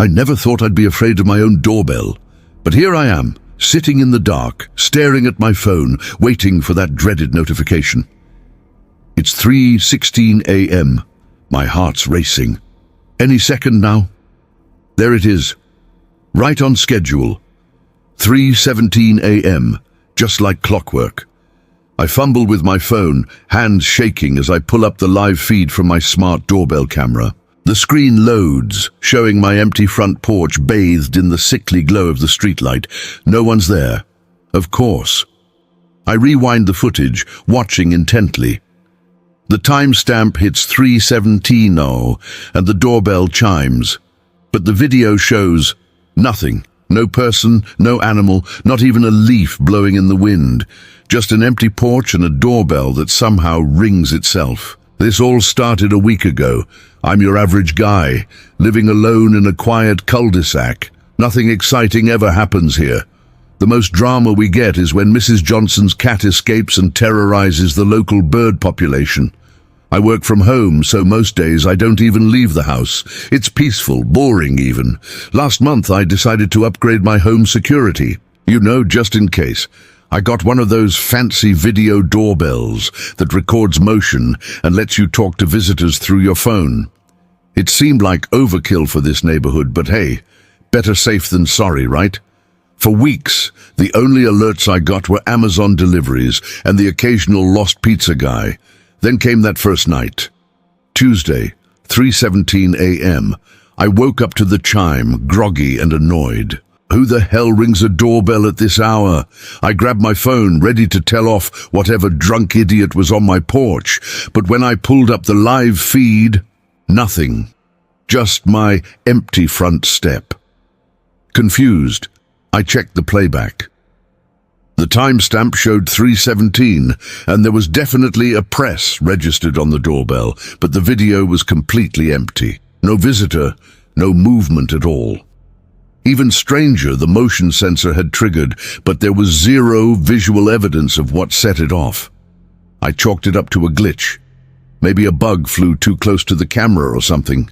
I never thought I'd be afraid of my own doorbell. But here I am, sitting in the dark, staring at my phone, waiting for that dreaded notification. It's 3:16 a.m. My heart's racing. Any second now. There it is, right on schedule. 3:17 a.m., just like clockwork. I fumble with my phone, hands shaking as I pull up the live feed from my smart doorbell camera. The screen loads, showing my empty front porch bathed in the sickly glow of the streetlight. No one's there. Of course. I rewind the footage, watching intently. The timestamp hits 3:17, and the doorbell chimes. But the video shows nothing. No person, no animal, not even a leaf blowing in the wind. Just an empty porch and a doorbell that somehow rings itself. This all started a week ago. I'm your average guy, living alone in a quiet cul-de-sac. Nothing exciting ever happens here. The most drama we get is when Mrs. Johnson's cat escapes and terrorizes the local bird population. I work from home, so most days I don't even leave the house. It's peaceful, boring even. Last month I decided to upgrade my home security. Just in case. I got one of those fancy video doorbells that records motion and lets you talk to visitors through your phone. It seemed like overkill for this neighborhood, but hey, better safe than sorry, right? For weeks, the only alerts I got were Amazon deliveries and the occasional lost pizza guy. Then came that first night. Tuesday, 3:17 a.m. I woke up to the chime, groggy and annoyed. Who the hell rings a doorbell at this hour? I grabbed my phone, ready to tell off whatever drunk idiot was on my porch. But when I pulled up the live feed, nothing. Just my empty front step. Confused, I checked the playback. The timestamp showed 3:17, and there was definitely a press registered on the doorbell, but the video was completely empty. No visitor, no movement at all. Even stranger, the motion sensor had triggered, but there was zero visual evidence of what set it off. I chalked it up to a glitch. Maybe a bug flew too close to the camera or something.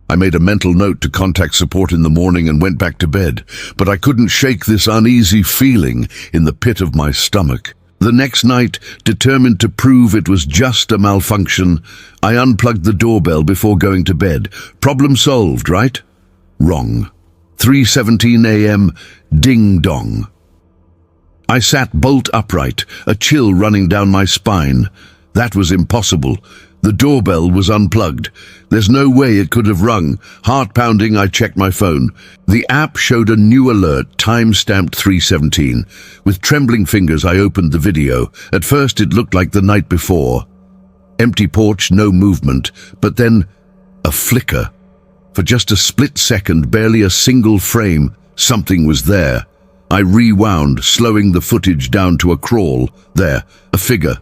I made a mental note to contact support in the morning and went back to bed, but I couldn't shake this uneasy feeling in the pit of my stomach. The next night, determined to prove it was just a malfunction, I unplugged the doorbell before going to bed. Problem solved, right? Wrong. 3:17 a.m., ding-dong. I sat bolt upright, a chill running down my spine. That was impossible. The doorbell was unplugged. There's no way it could have rung. Heart pounding, I checked my phone. The app showed a new alert, time-stamped 3:17. With trembling fingers, I opened the video. At first, it looked like the night before. Empty porch, no movement, but then a flicker. For just a split second, barely a single frame, something was there. I rewound, slowing the footage down to a crawl. There, a figure,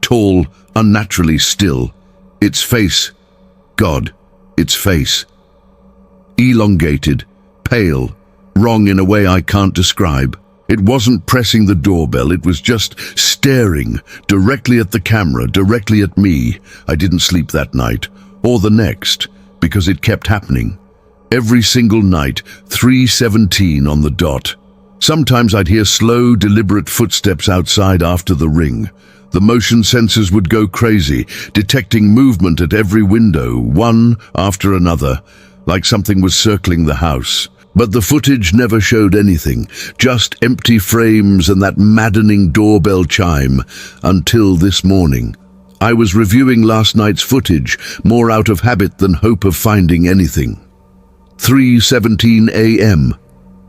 tall, unnaturally still. Its face, God, its face. Elongated, pale, wrong in a way I can't describe. It wasn't pressing the doorbell, it was just staring, directly at the camera, directly at me. I didn't sleep that night, or the next, because it kept happening. Every single night, 3:17 on the dot. Sometimes I'd hear slow, deliberate footsteps outside after the ring. The motion sensors would go crazy, detecting movement at every window, one after another, like something was circling the house. But the footage never showed anything, just empty frames and that maddening doorbell chime, until this morning. I was reviewing last night's footage, more out of habit than hope of finding anything. 3:17 a.m.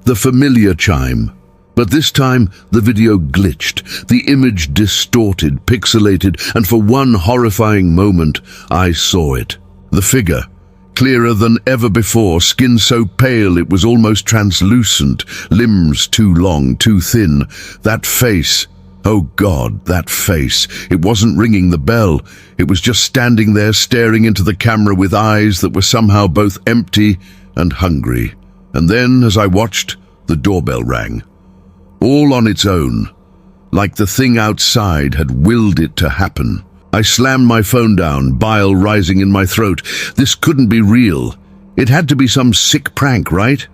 The familiar chime. But this time, the video glitched, the image distorted, pixelated, and for one horrifying moment, I saw it. The figure, clearer than ever before, skin so pale it was almost translucent, limbs too long, too thin. That face, oh God, that face. It wasn't ringing the bell. It was just standing there staring into the camera with eyes that were somehow both empty and hungry. And then, as I watched, the doorbell rang. All on its own, like the thing outside had willed it to happen. I slammed my phone down, bile rising in my throat. This couldn't be real. It had to be some sick prank, right?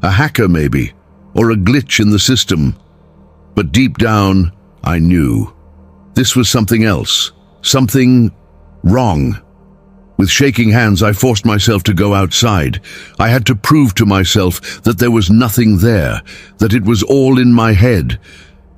A hacker maybe, or a glitch in the system. But deep down, I knew. This was something else, something wrong. With shaking hands, I forced myself to go outside. I had to prove to myself that there was nothing there, that it was all in my head.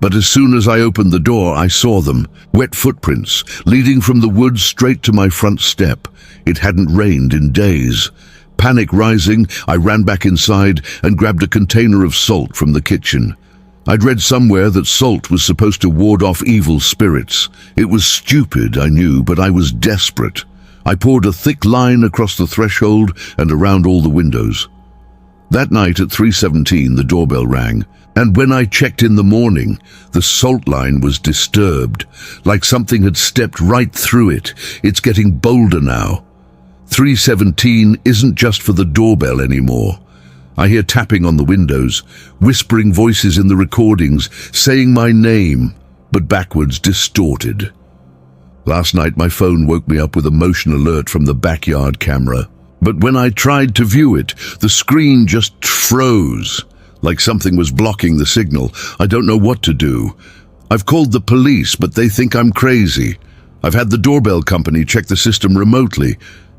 But as soon as I opened the door, I saw them, wet footprints, leading from the woods straight to my front step. It hadn't rained in days. Panic rising, I ran back inside and grabbed a container of salt from the kitchen. I'd read somewhere that salt was supposed to ward off evil spirits. It was stupid, I knew, but I was desperate. I poured a thick line across the threshold and around all the windows. That night at 3:17, the doorbell rang, and when I checked in the morning, the salt line was disturbed, like something had stepped right through it. It's getting bolder now. 3:17 isn't just for the doorbell anymore. I hear tapping on the windows, whispering voices in the recordings, saying my name, but backwards, distorted. Last night my phone woke me up with a motion alert from the backyard camera. But when I tried to view it, the screen just froze, like something was blocking the signal. I don't know what to do. I've called the police, but they think I'm crazy. I've had the doorbell company check the system remotely,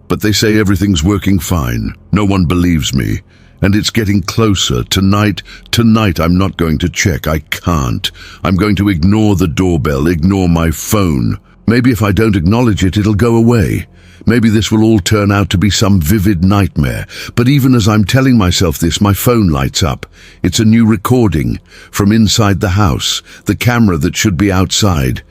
but they say everything's working fine. No one believes me. And it's getting closer. Tonight I'm not going to check. I can't. I'm going to ignore the doorbell, ignore my phone. Maybe if I don't acknowledge it, it'll go away. Maybe this will all turn out to be some vivid nightmare. But even as I'm telling myself this, my phone lights up. It's a new recording from inside the house, the camera that should be outside.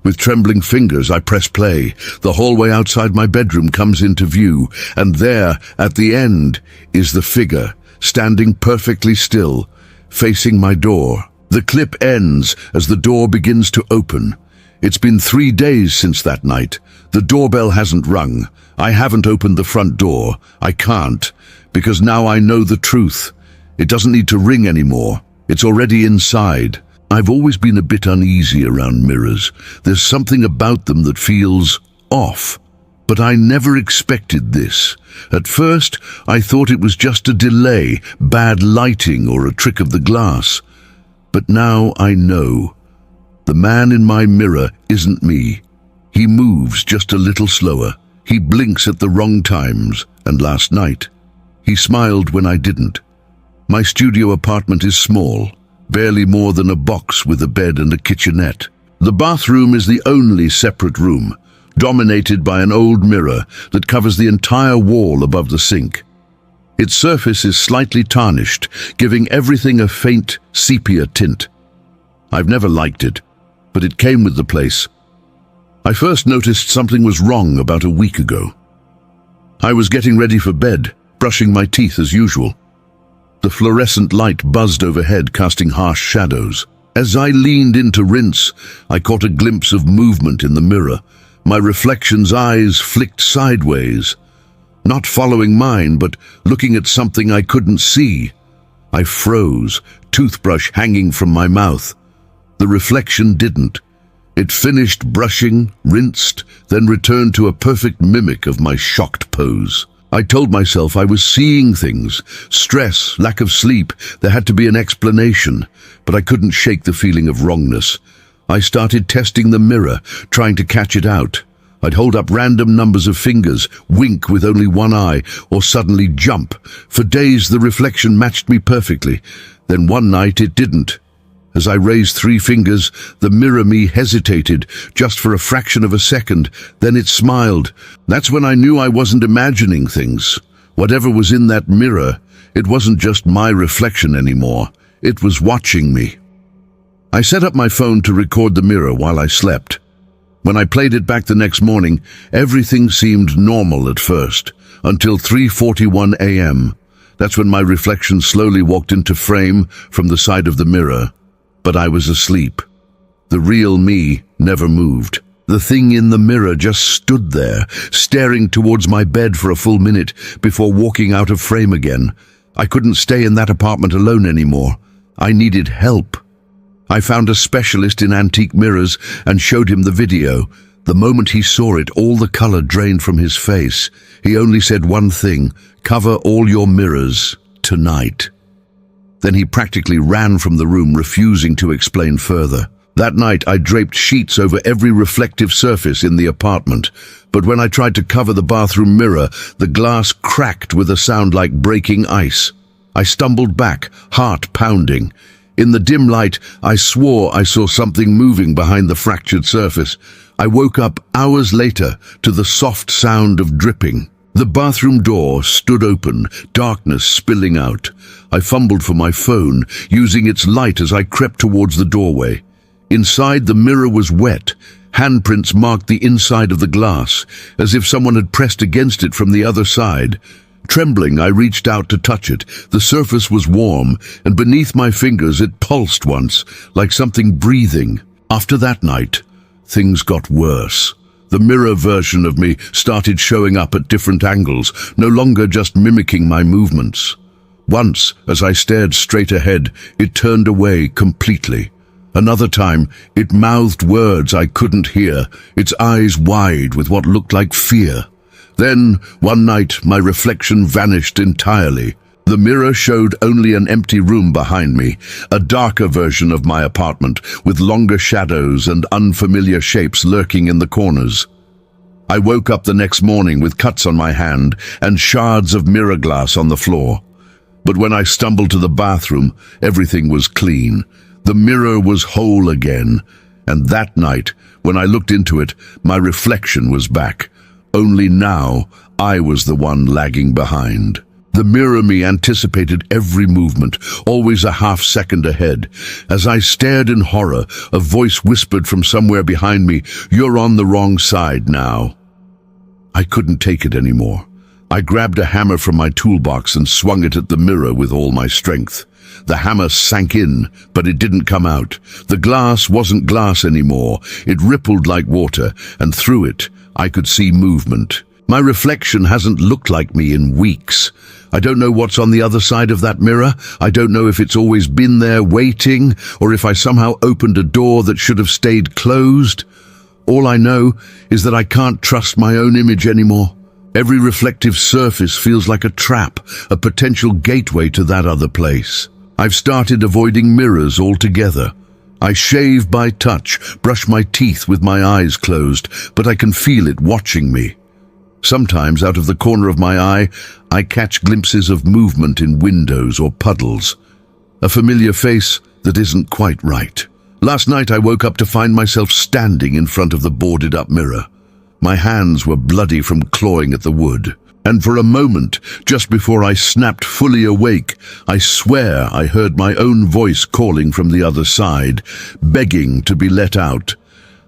With trembling fingers, I press play. The hallway outside my bedroom comes into view, and there, at the end, is the figure, standing perfectly still, facing my door. The clip ends as the door begins to open. It's been 3 days since that night. The doorbell hasn't rung. I haven't opened the front door. I can't, because now I know the truth. It doesn't need to ring anymore. It's already inside. I've always been a bit uneasy around mirrors. There's something about them that feels off. But I never expected this. At first, I thought it was just a delay, bad lighting, or a trick of the glass. But now I know. The man in my mirror isn't me. He moves just a little slower. He blinks at the wrong times, and last night, he smiled when I didn't. My studio apartment is small, barely more than a box with a bed and a kitchenette. The bathroom is the only separate room, dominated by an old mirror that covers the entire wall above the sink. Its surface is slightly tarnished, giving everything a faint sepia tint. I've never liked it, but it came with the place. I first noticed something was wrong about a week ago. I was getting ready for bed, brushing my teeth as usual. The fluorescent light buzzed overhead, casting harsh shadows. As I leaned in to rinse, I caught a glimpse of movement in the mirror. My reflection's eyes flicked sideways, not following mine, but looking at something I couldn't see. I froze, toothbrush hanging from my mouth. The reflection didn't. It finished brushing, rinsed, then returned to a perfect mimic of my shocked pose. I told myself I was seeing things. Stress, lack of sleep, there had to be an explanation, but I couldn't shake the feeling of wrongness. I started testing the mirror, trying to catch it out. I'd hold up random numbers of fingers, wink with only one eye, or suddenly jump. For days the reflection matched me perfectly. Then one night it didn't. As I raised 3 fingers, the mirror me hesitated, just for a fraction of a second. Then it smiled. That's when I knew I wasn't imagining things. Whatever was in that mirror, it wasn't just my reflection anymore. It was watching me. I set up my phone to record the mirror while I slept. When I played it back the next morning, everything seemed normal at first, until 3:41 a.m. That's when my reflection slowly walked into frame from the side of the mirror. But I was asleep. The real me never moved. The thing in the mirror just stood there, staring towards my bed for a full minute before walking out of frame again. I couldn't stay in that apartment alone anymore. I needed help. I found a specialist in antique mirrors and showed him the video. The moment he saw it, all the color drained from his face. He only said one thing: "Cover all your mirrors tonight." Then he practically ran from the room, refusing to explain further. That night, I draped sheets over every reflective surface in the apartment, but when I tried to cover the bathroom mirror, the glass cracked with a sound like breaking ice. I stumbled back, heart pounding. In the dim light, I swore I saw something moving behind the fractured surface. I woke up hours later to the soft sound of dripping. The bathroom door stood open, darkness spilling out. I fumbled for my phone, using its light as I crept towards the doorway. Inside, the mirror was wet. Handprints marked the inside of the glass, as if someone had pressed against it from the other side. Trembling, I reached out to touch it. The surface was warm, and beneath my fingers it pulsed once, like something breathing. After that night, things got worse. The mirror version of me started showing up at different angles, no longer just mimicking my movements. Once, as I stared straight ahead, it turned away completely. Another time, it mouthed words I couldn't hear, its eyes wide with what looked like fear. Then, one night, my reflection vanished entirely. The mirror showed only an empty room behind me, a darker version of my apartment, with longer shadows and unfamiliar shapes lurking in the corners. I woke up the next morning with cuts on my hand and shards of mirror glass on the floor. But when I stumbled to the bathroom, everything was clean. The mirror was whole again, and that night, when I looked into it, my reflection was back. Only now, I was the one lagging behind. The mirror me anticipated every movement, always a half second ahead. As I stared in horror, a voice whispered from somewhere behind me, "You're on the wrong side now." I couldn't take it anymore. I grabbed a hammer from my toolbox and swung it at the mirror with all my strength. The hammer sank in, but it didn't come out. The glass wasn't glass anymore. It rippled like water, and through it, I could see movement. My reflection hasn't looked like me in weeks. I don't know what's on the other side of that mirror. I don't know if it's always been there waiting, or if I somehow opened a door that should have stayed closed. All I know is that I can't trust my own image anymore. Every reflective surface feels like a trap, a potential gateway to that other place. I've started avoiding mirrors altogether. I shave by touch, brush my teeth with my eyes closed, but I can feel it watching me. Sometimes, out of the corner of my eye, I catch glimpses of movement in windows or puddles. A familiar face that isn't quite right. Last night I woke up to find myself standing in front of the boarded-up mirror. My hands were bloody from clawing at the wood. And for a moment, just before I snapped fully awake, I swear I heard my own voice calling from the other side, begging to be let out.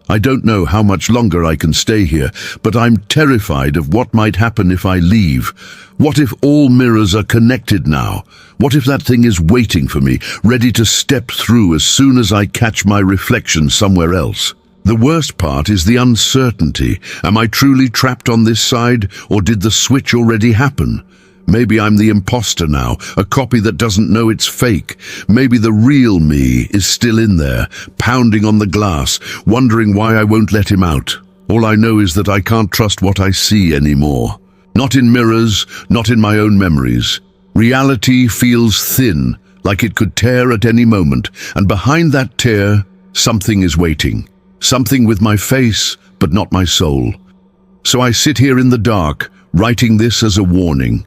I don't know how much longer I can stay here, but I'm terrified of what might happen if I leave. What if all mirrors are connected now? What if that thing is waiting for me, ready to step through as soon as I catch my reflection somewhere else? The worst part is the uncertainty. Am I truly trapped on this side, or did the switch already happen? Maybe I'm the imposter now, a copy that doesn't know it's fake. Maybe the real me is still in there, pounding on the glass, wondering why I won't let him out. All I know is that I can't trust what I see anymore. Not in mirrors, not in my own memories. Reality feels thin, like it could tear at any moment, and behind that tear, something is waiting. Something with my face, but not my soul. So I sit here in the dark, writing this as a warning.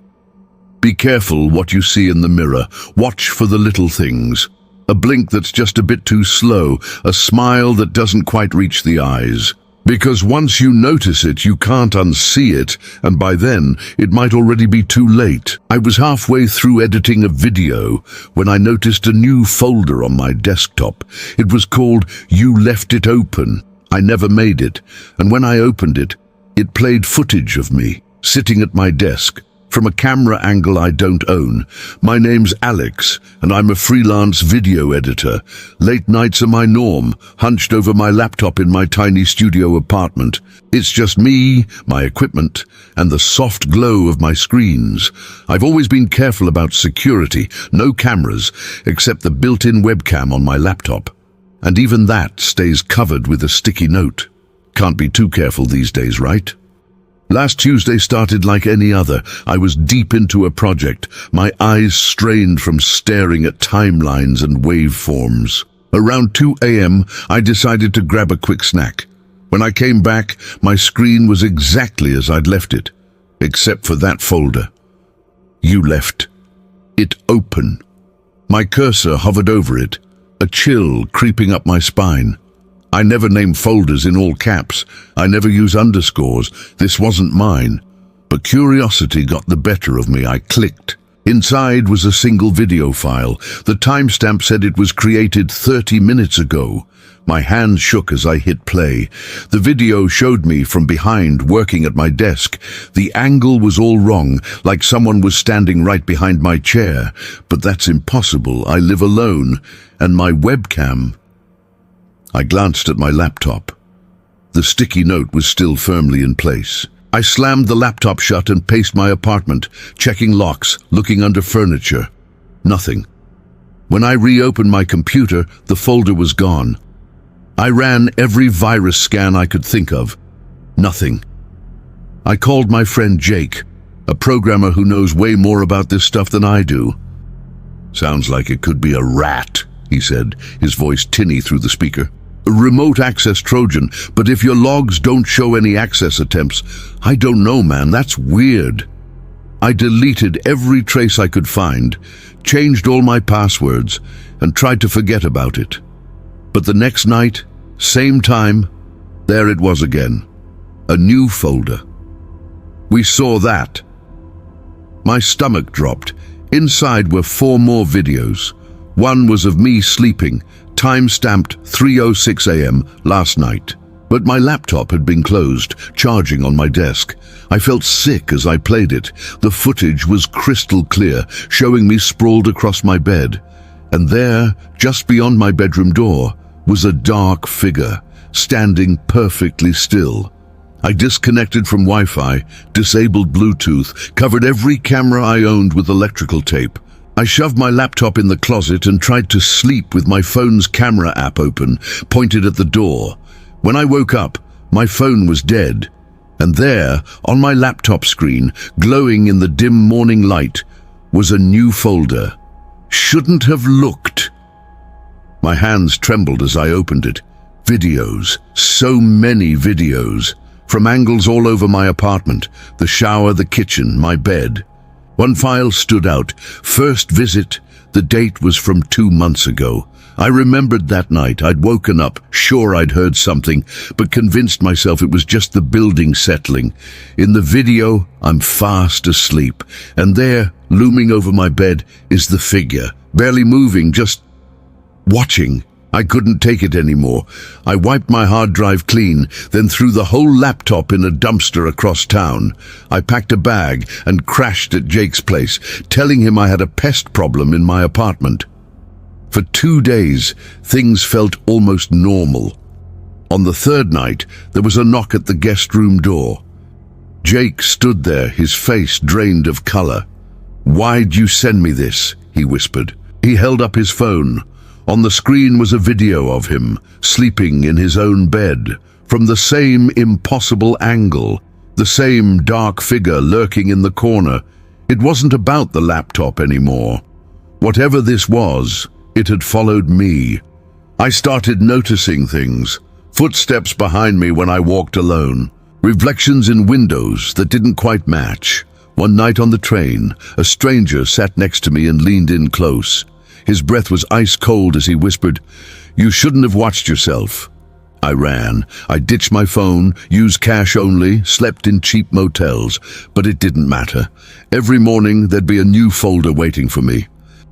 Be careful what you see in the mirror. Watch for the little things. A blink that's just a bit too slow, a smile that doesn't quite reach the eyes. Because once you notice it, you can't unsee it, and by then, it might already be too late. I was halfway through editing a video when I noticed a new folder on my desktop. It was called "You Left It Open." I never made it, and when I opened it, it played footage of me, sitting at my desk, from a camera angle I don't own. My name's Alex, and I'm a freelance video editor. Late nights are my norm, hunched over my laptop in my tiny studio apartment. It's just me, my equipment, and the soft glow of my screens. I've always been careful about security, no cameras, except the built-in webcam on my laptop. And even that stays covered with a sticky note. Can't be too careful these days, right? Last Tuesday started like any other. I was deep into a project, my eyes strained from staring at timelines and waveforms. Around 2 a.m., I decided to grab a quick snack. When I came back, my screen was exactly as I'd left it, except for that folder. You left it open. My cursor hovered over it, a chill creeping up my spine. I never name folders in all caps. I never use underscores. This wasn't mine. But curiosity got the better of me. I clicked. Inside was a single video file. The timestamp said it was created 30 minutes ago. My hand shook as I hit play. The video showed me from behind, working at my desk. The angle was all wrong, like someone was standing right behind my chair. But that's impossible. I live alone. And my webcam... I glanced at my laptop. The sticky note was still firmly in place. I slammed the laptop shut and paced my apartment, checking locks, looking under furniture. Nothing. When I reopened my computer, the folder was gone. I ran every virus scan I could think of. Nothing. I called my friend Jake, a programmer who knows way more about this stuff than I do. "Sounds like it could be a rat," he said, his voice tinny through the speaker. "A remote access Trojan, but if your logs don't show any access attempts, I don't know, man, that's weird." I deleted every trace I could find, changed all my passwords, and tried to forget about it. But the next night, same time, there it was again. A new folder. We saw that. My stomach dropped. Inside were 4 more videos. One was of me sleeping, time-stamped 3:06 a.m. last night. But my laptop had been closed, charging on my desk. I felt sick as I played it. The footage was crystal clear, showing me sprawled across my bed. And there, just beyond my bedroom door, was a dark figure, standing perfectly still. I disconnected from Wi-Fi, disabled Bluetooth, covered every camera I owned with electrical tape. I shoved my laptop in the closet and tried to sleep with my phone's camera app open, pointed at the door. When I woke up, my phone was dead. And there, on my laptop screen, glowing in the dim morning light, was a new folder. Shouldn't have looked. My hands trembled as I opened it. Videos, so many videos, from angles all over my apartment, the shower, the kitchen, my bed. One file stood out. First visit. The date was from 2 months ago. I remembered that night. I'd woken up, sure I'd heard something, but convinced myself it was just the building settling. In the video, I'm fast asleep, and there, looming over my bed, is the figure, barely moving, just watching. I couldn't take it anymore. I wiped my hard drive clean, then threw the whole laptop in a dumpster across town. I packed a bag and crashed at Jake's place, telling him I had a pest problem in my apartment. For 2 days, things felt almost normal. On the 3rd night, there was a knock at the guest room door. Jake stood there, his face drained of color. "Why'd you send me this?" he whispered. He held up his phone. On the screen was a video of him, sleeping in his own bed, from the same impossible angle, the same dark figure lurking in the corner. It wasn't about the laptop anymore. Whatever this was, it had followed me. I started noticing things. Footsteps behind me when I walked alone. Reflections in windows that didn't quite match. One night on the train, a stranger sat next to me and leaned in close. His breath was ice cold as he whispered, "You shouldn't have watched yourself." I ran. I ditched my phone, used cash only, slept in cheap motels, but it didn't matter. Every morning there'd be a new folder waiting for me.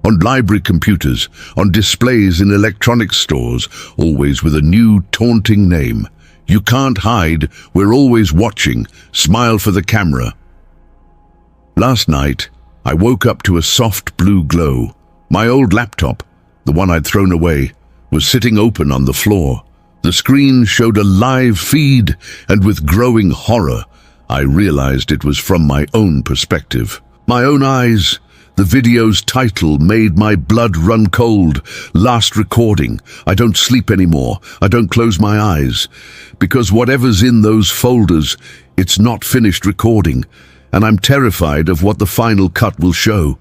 On library computers, on displays in electronics stores, always with a new taunting name. "You can't hide, we're always watching. Smile for the camera." Last night, I woke up to a soft blue glow. My old laptop, the one I'd thrown away, was sitting open on the floor. The screen showed a live feed, and with growing horror, I realized it was from my own perspective. My own eyes, The video's title made my blood run cold. Last recording. I don't sleep anymore. I don't close my eyes. Because whatever's in those folders, it's not finished recording. And I'm terrified of what the final cut will show.